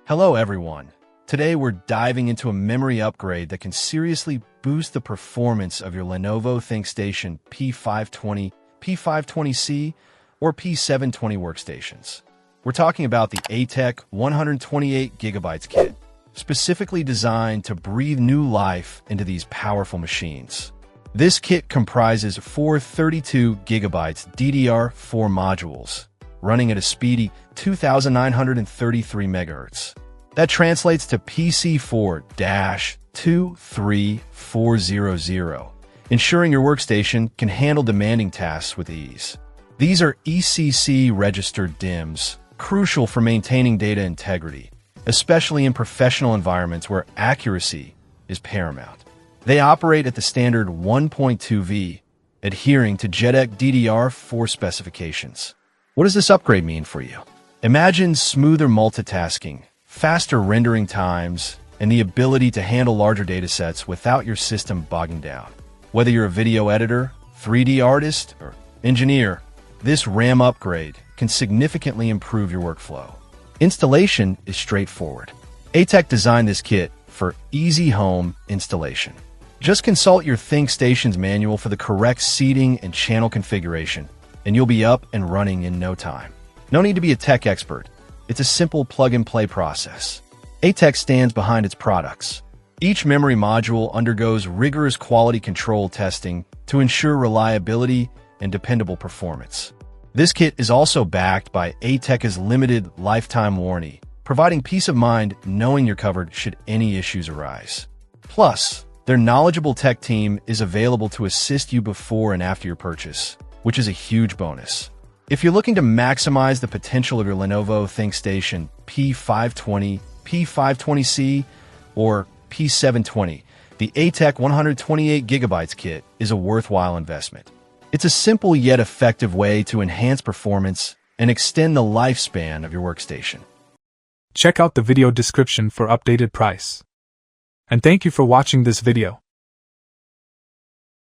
Hello everyone. Today we're diving into a memory upgrade that can seriously boost the performance of your Lenovo ThinkStation P520, P520C, or P720 workstations. We're talking about the ATEC 128GB kit, specifically designed to breathe new life into these powerful machines. This kit comprises four 32GB DDR4 modules, running at a speedy 2,933 MHz. That translates to PC4-23400, ensuring your workstation can handle demanding tasks with ease. These are ECC-registered DIMMs, crucial for maintaining data integrity, especially in professional environments where accuracy is paramount. They operate at the standard 1.2V, adhering to JEDEC DDR4 specifications. What does this upgrade mean for you? Imagine smoother multitasking, faster rendering times, and the ability to handle larger datasets without your system bogging down. Whether you're a video editor, 3D artist, or engineer, this RAM upgrade can significantly improve your workflow. Installation is straightforward. ATEC designed this kit for easy home installation. Just consult your ThinkStation's manual for the correct seating and channel configuration, and you'll be up and running in no time. No need to be a tech expert. It's a simple plug-and-play process. ATEC stands behind its products. Each memory module undergoes rigorous quality control testing to ensure reliability and dependable performance. This kit is also backed by ATEC's limited lifetime warranty, providing peace of mind knowing you're covered should any issues arise. Plus, their knowledgeable tech team is available to assist you before and after your purchase, which is a huge bonus. If you're looking to maximize the potential of your Lenovo ThinkStation P520, P520C, or P720, the ATEC 128GB kit is a worthwhile investment. It's a simple yet effective way to enhance performance and extend the lifespan of your workstation. Check out the video description for updated price. And thank you for watching this video.